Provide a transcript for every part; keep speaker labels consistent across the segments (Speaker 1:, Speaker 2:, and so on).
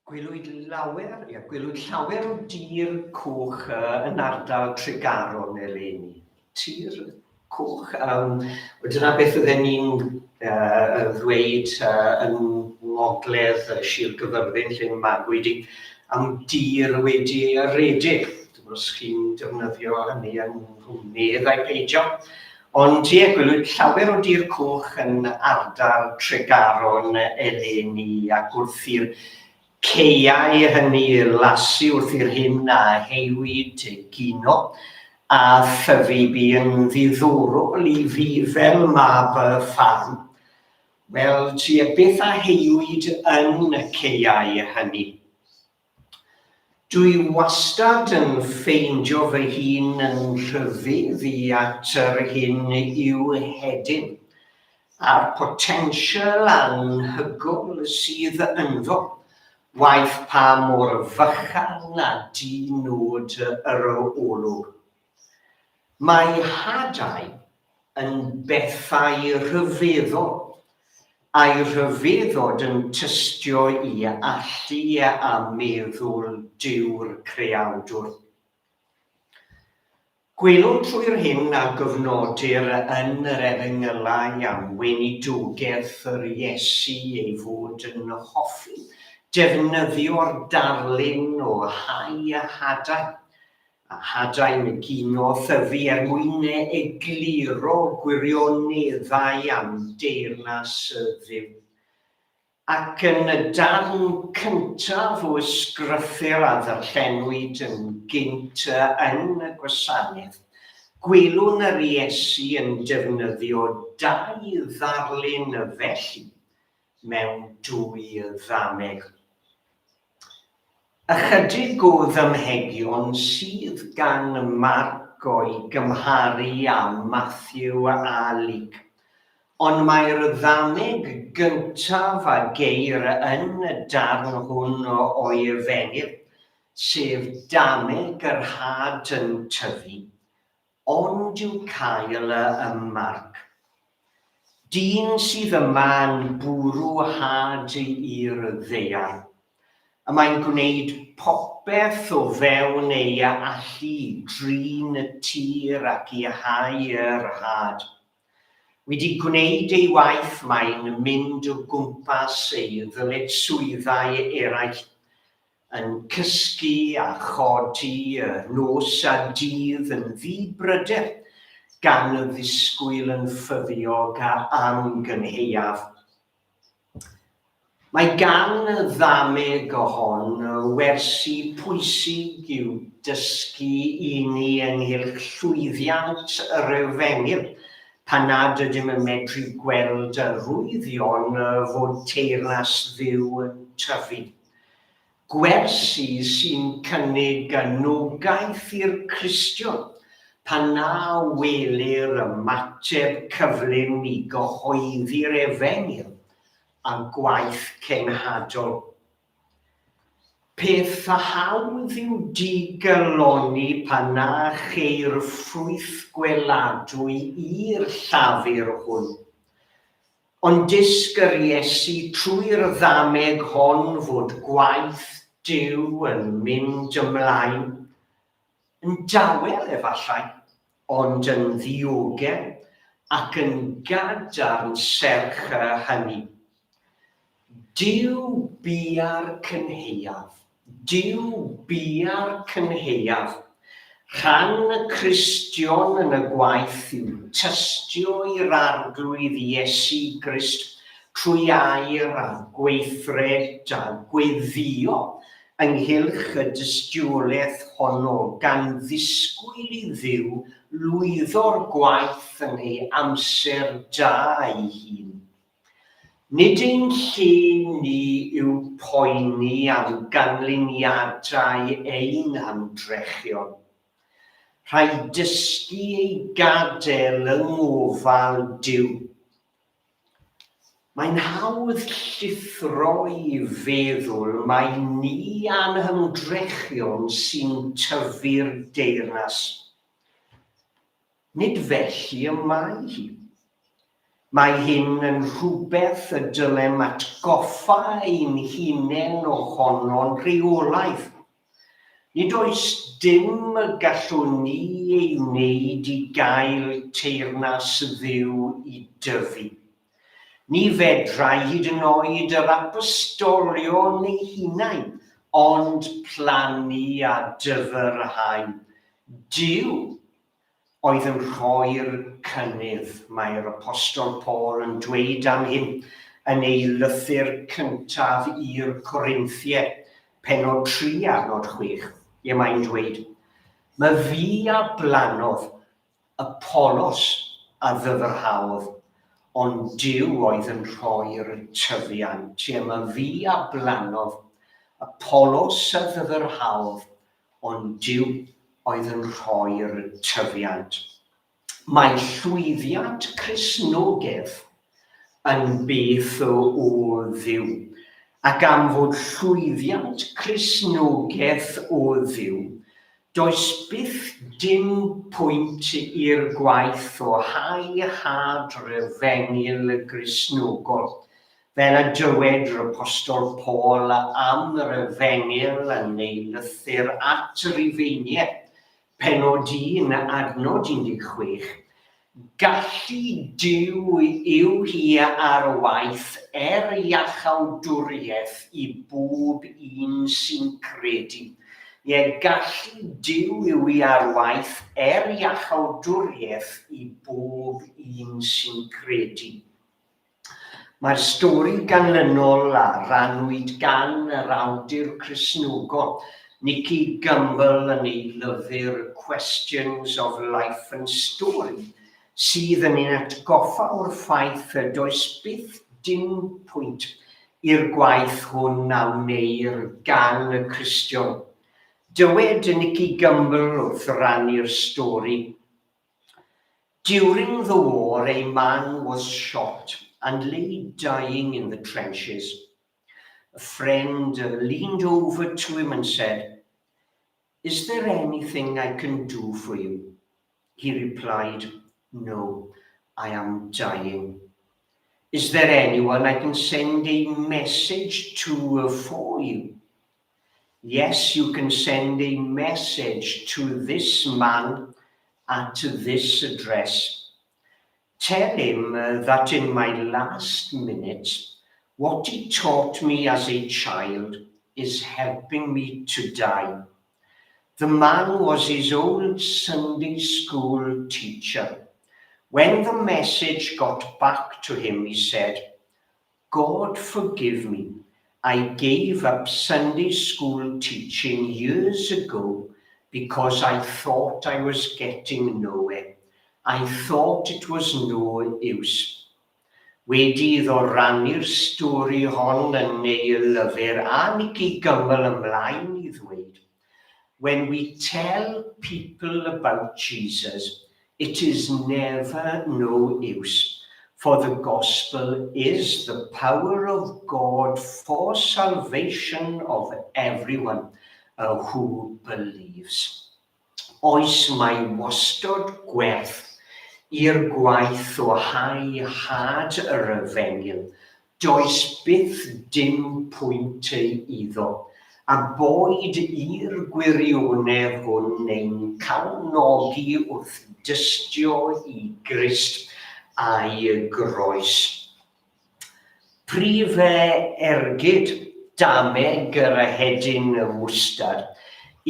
Speaker 1: Gwelwyd llawer o dir coch yn ardal Tregaron eleni. Tir coch. Dyna beth oedden ni'n ddweud yn ngogledd Sir Gyfyrddin lle mae Marc wedi am dir wedi redeg. Dwi'n os chi'n defnyddio hynny yn hwnnedd a'i peidio. Ond ie, gwelwyd llawer o dir coch yn ardal Tregaron eleni ac wrth i'r ceiau hynny lasu wrth i'r hyn a heiwyd gino a thyfu bu'n ddiddorol I fi fel mab y ffarm. Wel, tua beth a heiwyd yn y ceiau hynny. Dwi wastad yn ffeindio fy hun yn rhyfeddu at yr hyn i'w hedyn a'r potensial anhygoel sydd ynddo. Waith pa mor fychan a dinod yr olwg. Mae hadau yn bethau rhyfeddol, a'i rhyfeddod yn tystio I allu a meddwl Duw'r Creawdwr. Gwelwn trwy'r hyn a gyfnodir yn yr Efengylau am weinidogaeth yr Iesu ei fod yn hoffi defnyddio'r darlun o hau a hadau. A hadau'n egino thyfu mwyn egluro gwirioneddau am deyrnas y Dduw. Ac yn y darn cyntaf o ysgrythyr a ddarllenwyd yn gynt yn y gwasanaeth, gwelwn yr Iesu yn defnyddio dau ddarlun felly mewn dwy ddameg. Ychydig o ddymhegion sydd gan Marc o'i gymharu â Matthew a Luc, ond mae'r ddameg gyntaf a geir yn y darn hwn o'i efengyl, sef dameg yr had yn tyfu, ond i'w cael y Marc. Dyn sydd yma'n bwrw had i'r ddaear. A mae'n gwneud popeth o fewn ei allu I drin y tir ac I hau yr had. Wedi gwneud ei waith mae'n mynd o gwmpas ei ddyletswyddau eraill, yn cysgu a chodi nos a dydd yn ddibryder gan y ddisgwyl yn ffyddiog a amgynheuaf. Mae gan y ddameg hon wersi pwysig i'w dysgu I ni ynghylch llwyddiant yr Efengyl, pan nad ydym yn medru gweld arwyddion fod teyrnas Dduw yn tyfu. Gwersi sy'n cynnig anogaeth i'r Cristion, pan na welir ymateb cyflym I gyhoeddi'r Efengyl a gwaith cenhadol. Peth a hawdd i'w digyloni pan na cheir ffrwyth gweladwy i'r llafur hwn. Ond disg yr Iesu trwy'r ddameg hon fod gwaith Duw yn mynd ymlaen, yn dawel efallai, ond yn ddiogel ac yn gadarn serch hynny. Duw bua'r cynheuaf, Duw bua'r cynheuaf. Rhan y Cristion yn y gwaith yw tystio i'r arglwydd Iesu Grist trwy air a gweithred a gweddio ynghylch y dystiolaeth honno gan ddisgwyl I Dduw lwyddo'r gwaith yn ei amser da ei hun. Nid ein lle ni yw poeni am ganlyniadau ein ymdrechion. Rhaid dysgu ei gadael yng ngofal Duw. Mae'n hawdd llithro I feddwl mae ni a'n hymdrechion sy'n tyfu'r deyrnas. Nid felly y mae hi. Mae hyn yn rhywbeth y dylem atgoffa ein hunain ohono'n rheolaidd. Nid oes dim y gallwn ni ei wneud i gael teyrnas dduw i dyfu. Ni fedrai hyd yn oed yr apostolion eu hunain, ond plannu a dyfyrhau. Duw oedd yn rhoi'r cynnydd, mae'r apostol Paul yn dweud am hyn yn ei lythyr cyntaf i'r Corinthiau, pennod 3 adnod 6. Ie, mae'n dweud, mae fi a blanodd, Apollos a ddyfyrhaodd, ond Duw oedd yn rhoi'r tyfiant. Ie, mae fi a blanodd, Apollos a ddyfyrhaodd, ond Duw oedd yn rhoi'r tyfiant. Mae llwyddiant Cristnogaeth yn beth o Dduw. Ac am fod llwyddiant Cristnogaeth o Dduw, does byth dim pwynt i'r gwaith o had rhyfengil y Gristnogol, fel y dywed yr apostol Paul am yr Efengil yn ei lythyr at yr Rufeiniaid, pennod 1 adnod 16. Gallu Duw yw hi ar waith iachawdwriaeth i bob un sy'n credu. Ie, gallu Duw yw hi ar waith iachawdwriaeth i bob un sy'n credu. Mae'r stori ganlynol a rannwyd gan yr awdur Cristnogol, Nicky Gumbel yn ei lyfr Questions of Life and Story, sydd yn ein atgoffa o'r ffaith y does byth dim pwynt i'r gwaith hwn a wneir gan y Cristion. Dywed Nicky Gumbel wrth rannu'r stori. During the war, a man was shot and lay dying in the trenches. A friend leaned over to him and said, "Is there anything I can do for you?" He replied, "No, I am dying. Is there anyone I can send a message to for you?" "Yes, you can send a message to this man at this address. Tell him that in my last minutes, what he taught me as a child is helping me to die." The man was his old Sunday school teacher. When the message got back to him, he said, "God forgive me. I gave up Sunday school teaching years ago because I thought I was getting nowhere. I thought it was no use." Wedi iddo rannu'r stori hon yn ei lyfr a Nicky Gumbel ymlaen i ddweud, when we tell people about Jesus, it is never no use, for the gospel is the power of God for salvation of everyone who believes. Oes mae wastod gwerth i'r gwaith o had yr Efengil. Does byth dim pwynt iddo, a boed i'r gwirionedd hwn ein cawnogi wrth dystio i Grist a'i groes. Prif ergyd dameg yr hedyn mwstad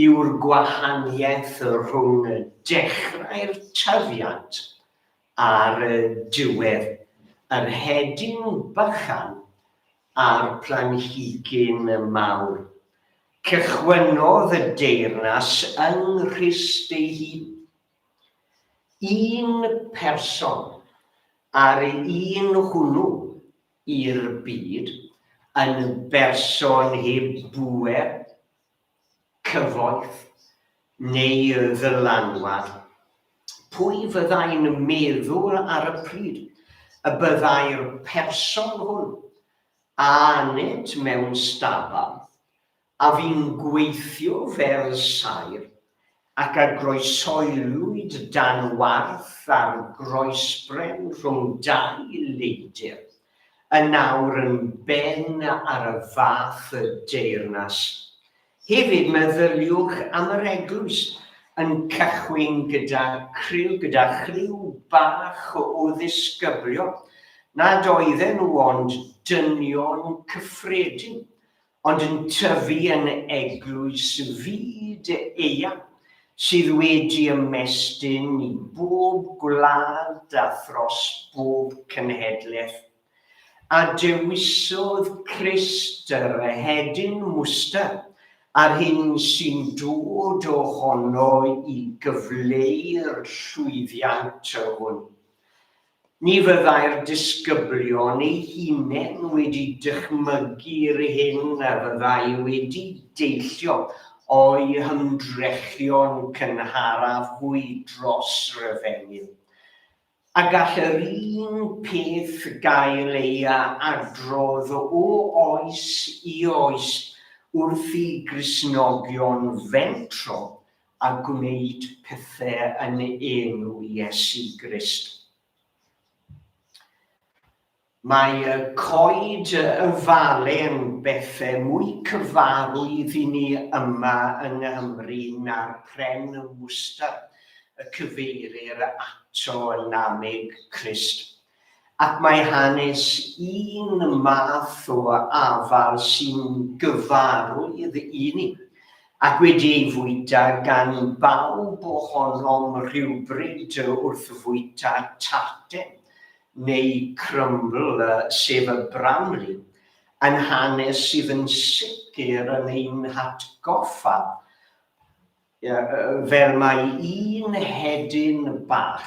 Speaker 1: yw'r gwahaniaeth rhwng dechrau'r tyfiant a'r diwedd, yr hedyn bychan a'r planhigyn mawr. Cychwynodd y deyrnas yng Nghrist ei hun. Un person ar un hwnnw i'r byd yn berson heb bwer, cyfoeth neu ddylanwad. Pwy fyddai'n meddwl ar y pryd y byddai'r person hwn aned mewn stafell a fi'n gweithio fel sair ac a groesoelwyd dan warth ar groesbren rhwng dau leidr, y nawr yn ben ar y fath y deyrnas. Hefyd meddyliwch am yr eglwys yn cychwyn gyda chriw bach o ddisgybrio, nad oedden nhw ond dynion cyffredin, ond yn tyfu yn eglwys fyd eang sydd wedi ymestyn i bob gwlad a thros bob cenhedlaeth. A dewisodd Crist yr hedyn mwstyr a'r hyn sy'n dod ohono i gyfleu'r llwyddiant hwn. Ni fyddai'r disgyblion eu hunain wedi dychmygu'r hyn a fyddai wedi deillio o'i hymdrechion cynharaf fwy dros ryfennydd. A gall yr un peth gael ei adrodd o oes i oes wrth i Gristnogion fentro a gwneud pethau yn enw Iesu Grist. Mae coed y fale yn bethau mwy cyfarwydd i ni yma yng Nghymru na'r pren mwstyr y cyfeirir ato yn amig Crist. Ac mae hanes un math o afal sy'n gyfarwydd i ni, ac wedi ei fwyta gan bawb ohonom rhywbryd wrth fwyta tarten neu crumble sef y bramli, yn hanes sydd yn sicr yn ein hatgoffa fel mae un hedyn bach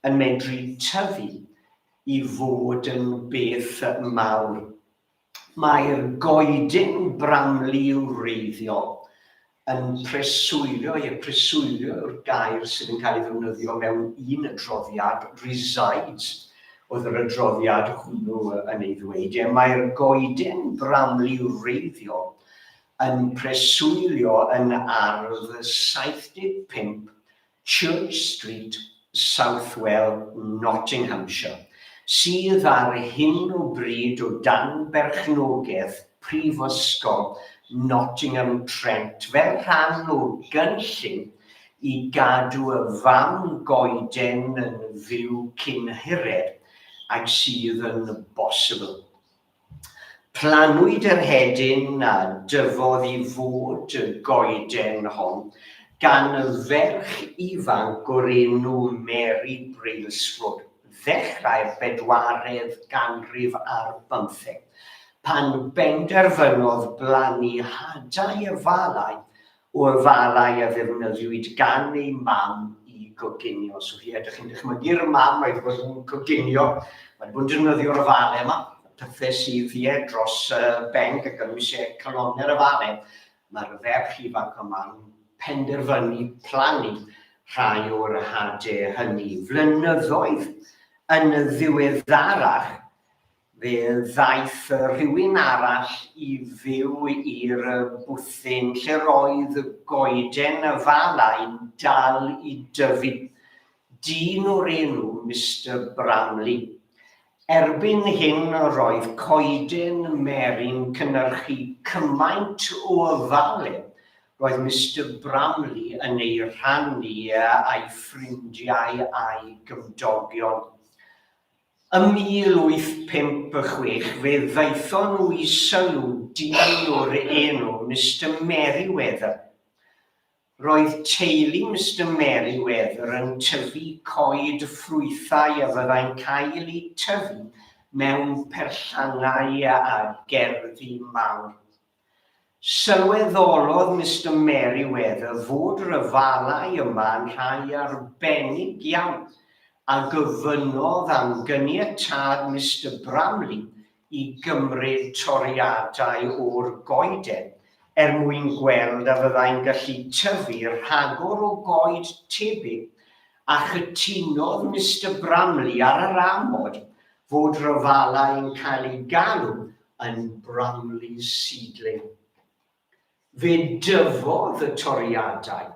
Speaker 1: yn medru tyfu i fod yn beth mawr. Mae'r goeden bramli wreiddiol yn preswylio'r gair sydd yn cael ei ddefnyddio mewn un adroddiad, resides, oedd yr adroddiad hwnnw yn ei ddweud. Mae'r goeden bramli wreiddiol yn preswylio yn ardd 75 Church Street, Southwell, Nottinghamshire, sydd ar hyn o bryd o dan berchnogaeth Prifysgol Nottingham Trent fel rhan o gynllun i gadw y fam goeden yn fyw cyn hired ac sydd yn bosibl. Planwyd yr hedyn a dyfodd i fod y goeden hon gan y ferch ifanc o'r enw Mary Brailsford, ddechrau'r 4edd ganrif ar 15, pan benderfynodd blannu hadau y falau o'r falau a ddefnyddiwyd gan ei mam i goginio. So chi ydych chi'n dychmygu'r mam oedd bod yn coginio, mae'n bod yn defnyddio'r falau yma, pethau sydd dros ben ac yn eisiau coloner y falau. Mae'r ferch ifanc yma'n penderfynu plannu rhai o'r hadau hynny. Flynyddoedd yn ddiweddarach, fe ddaeth rhywun arall i fyw i'r bwthyn lle roedd goeden y falau'n dal i dyfu. Dyn o'r enw Mr Bramley. Erbyn hyn roedd coeden Mary'n cynhyrchu cymaint o falau. Roedd Mr Bramley yn ei rhannu a'i ffrindiau a'i gymdogion. Ym 1856 fe ddaethon nhw i sylw dyn o'r enw Mr Merryweather. Roedd teulu Mr Merryweather yn tyfu coed ffrwythau a fyddai'n cael eu tyfu mewn perllannau a gerddi mawr. Sylweddolodd Mr Merryweather fod y falau yma'n rhai arbennig iawn a gyfynnodd am gyniatad Mr Bramley i gymryd toriadau o'r goeden mwyn gweld a fyddai'n gallu tyfu rhagor o goed tebyg a chytunodd Mr Bramley ar yr amod fod y falau'n cael ei galw yn Bramley seedling. Fe dyfodd y toriadau,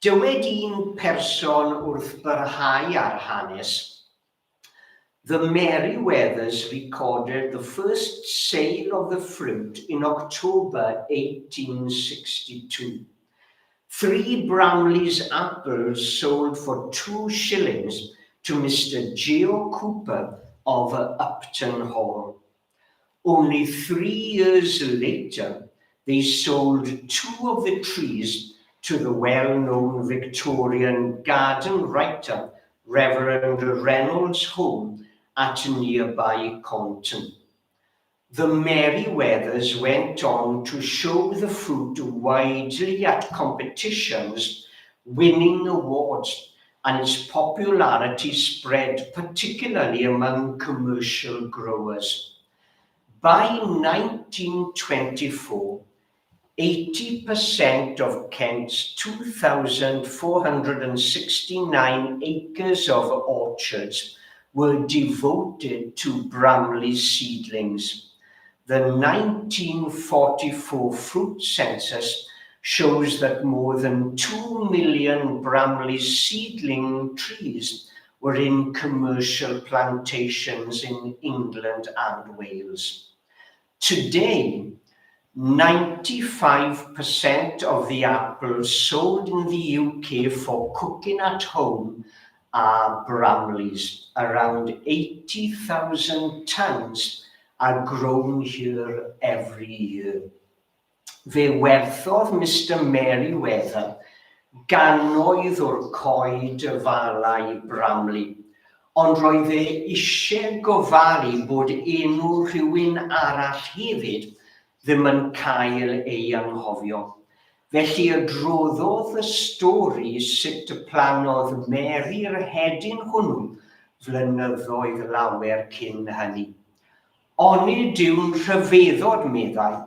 Speaker 1: Dywed un person wrth byrhau ar hanes, the Merryweathers recorded the first sale of the fruit in October 1862. 3 Bramley's apples sold for 2 shillings to Mr. Geo Cooper of Upton Hall. Only 3 years later, they sold 2 of the trees to the well-known Victorian garden writer, Reverend Reynolds Home, at nearby Compton. The Merryweathers went on to show the fruit widely at competitions, winning awards, and its popularity spread particularly among commercial growers. By 1924, 80% of Kent's 2,469 acres of orchards were devoted to Bramley seedlings. The 1944 fruit census shows that more than 2 million Bramley seedling trees were in commercial plantations in England and Wales. Today, 95% of the apples sold in the UK for cooking at home are Bramleys. Around 80,000 tons are grown here every year. Fe werthodd Mr. Merryweather gannoedd o'r coed y falau Bramley, ond roedd eisiau gofalu bod enw rhywun arall hefyd ddim yn cael ei anghofio. Felly adroddodd y stori sut y planodd Mary'r hedyn hwnnw flynyddoedd lawer cyn hynny. Onid yw'n rhyfeddod, meddai,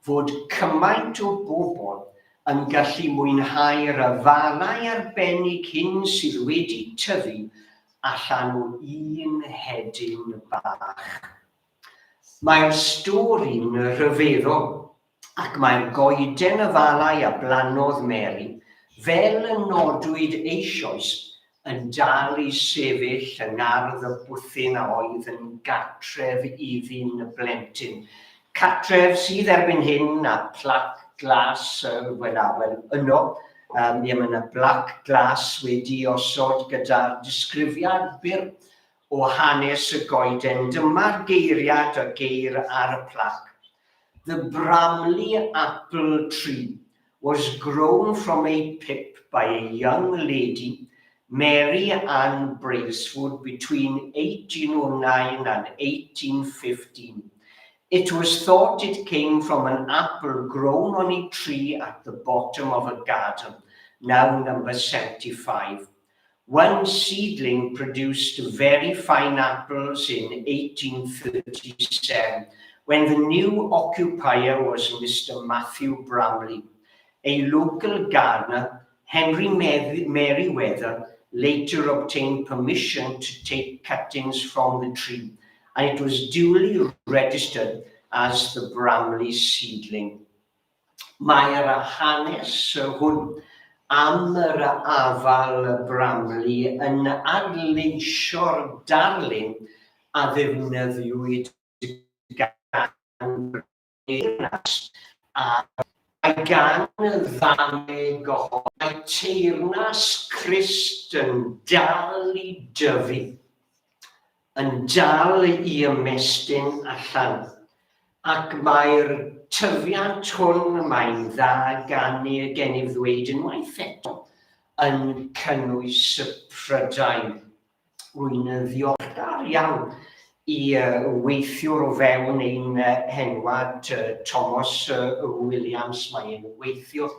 Speaker 1: fod cymaint o bobl yn gallu mwynhau'r afalau arbennig hyn sydd wedi tyfu allan o un hedyn bach. Mae'r stori'n rhyfeddol ac mae'r goeden y falau a blanodd Mary, fel y nodwyd eisoes, yn dal i sefyll yn ardd y bwthyn a oedd yn gartref iddi'n y blentyn. Cartref sydd erbyn hyn a plac glas, yno, mae yna blac glas wedi osod gyda'r disgrifiad byr o hanes y goeden. Dyma'r geiriad y geir ar y plac. The Bramley apple tree was grown from a pip by a young lady, Mary Ann Bracewood, between 1809 and 1815. It was thought it came from an apple grown on a tree at the bottom of a garden, now number 75. One seedling produced very fine apples in 1837, when the new occupier was Mr. Matthew Bramley. A local gardener, Henry Merryweather, later obtained permission to take cuttings from the tree, and it was duly registered as the Bramley seedling. Mae'r hanes hwn am yr afal Bramley yn adleisio'r darlun a ddefnyddiwyd gan Breunas a gan y ddameg ohono. Mae teyrnas Crist yn dal i dyfu, yn dal i ymestyn allan, ac mae'r tyfiant hwn, mae'n dda gennyf ddweud unwaith eto, yn cynnwys y Prydain. Rwy'n ddiolchgar iawn i weithiwr o fewn ein henwad Thomas Williams. Mae'n weithiwr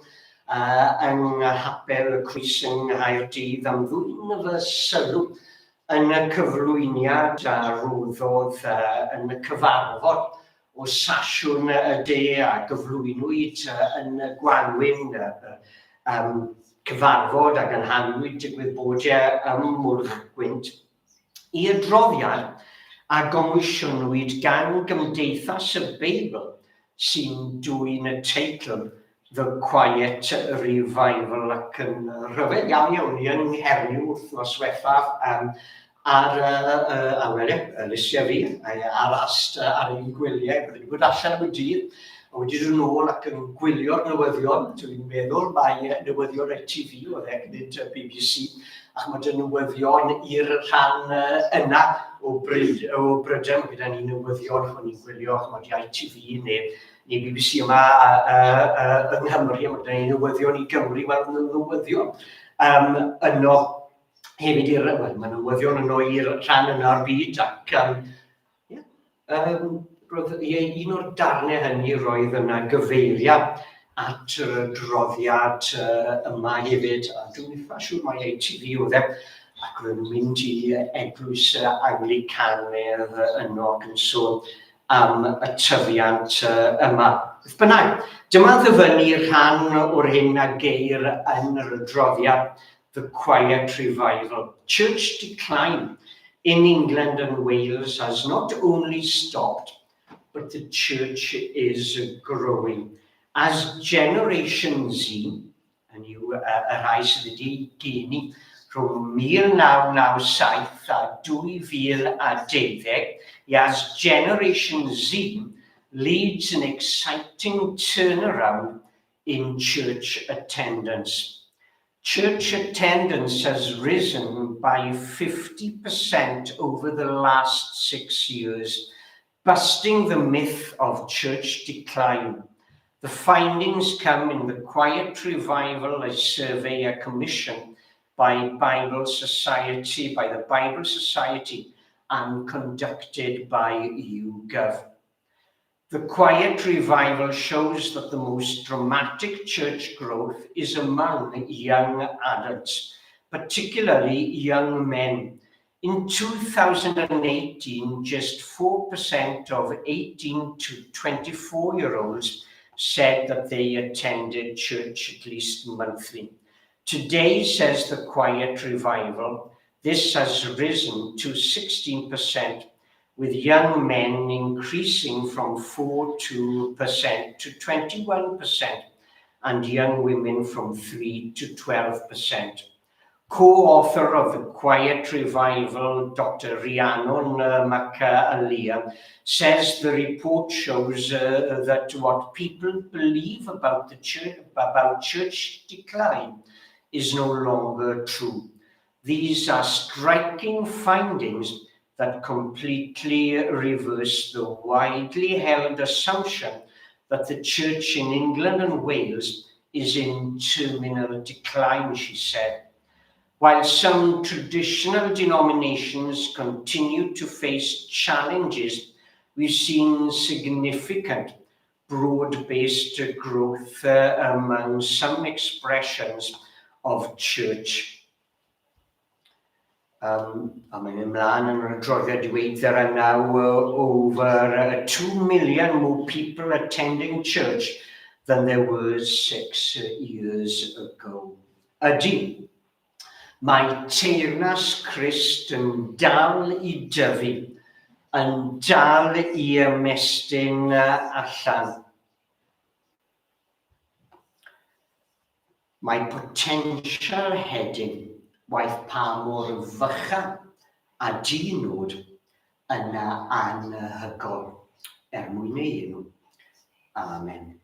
Speaker 1: yng Nghapel y Crys yng Nghaerdydd am ddwyn fy sylw yn y cyflwyniad a roddodd yn y cyfarfod o Sasiwn y De a gyflwynwyd yn y Gwanwyn cyfarfod ac yn hanwyd digwyddbodau ym Mwrch Gwynt. I adroddiad a gomisiynwyd gan Gymdeithas y Beibl sy'n dwyn y teitl The Quiet Revival ac yn rhyfedd iawn iawn i yng Nghernyw wythnos diwethaf ar lysiau fi ar ast ar ein gwyliau. Byddwn i'n bod allan am y dydd a wedi dod nôl ac yn gwylio'r newyddion. Dwi'n meddwl mai newyddion ITV oedd nid BBC, ac mae dy newyddion i'r rhan yna o Brydain. Gyda ni newyddion o'n i'n gwylio, mae ITV neu BBC yma yng Nghymru, a mae ni newyddion i Gymru, wel newyddion yno hefyd mae newyddion yno i'r rhan yna'r byd, ac roedd un o'r darnau hynny roedd yna gyfeiriad at yr adroddiad yma hefyd, a dwi'n eitha siŵr mai ITV oedd ac roedd yn mynd i eglwys Anglicanaidd yno ac yn sôn am y tyfiant yma. Beth bynnag, dyma ddyfynnu rhan o'r hyn a geir yn yr adroddiad The Quiet Revival. Church decline in England and Wales has not only stopped, but the church is growing. As Generation Z, and y rhai sydd wedi geni rhwng 1997 a 2012, as Generation Z leads an exciting turnaround in church attendance. Church attendance has risen by 50% over the last 6 years, busting the myth of church decline. The findings come in the Quiet Revival, a survey, a commission by the Bible Society, and conducted by YouGov. The Quiet Revival shows that the most dramatic church growth is among young adults, particularly young men. In 2018, just 4% of 18 to 24-year-olds said that they attended church at least monthly. Today, says the Quiet Revival, this has risen to 16%, with young men increasing from 4% to 21%, and young women from 3 to 12%. Co-author of the Quiet Revival, Dr. Rhiannon McAleer, says the report shows that what people believe about church decline is no longer true. These are striking findings that completely reverse the widely held assumption that the church in England and Wales is in terminal decline, she said. While some traditional denominations continue to face challenges, we've seen significant broad-based growth among some expressions of church. A mae'n ymlaen yn yr adroddiad diweddar are now over 2 million more people attending church than there were 6 years ago. Ydy, mae teyrnas Crist yn dal I dyfu, yn dal I ymestyn allan. Mae potential hedyn, waith pa mor fychan a dinod yna anhygol mwyn ei enw. Amen.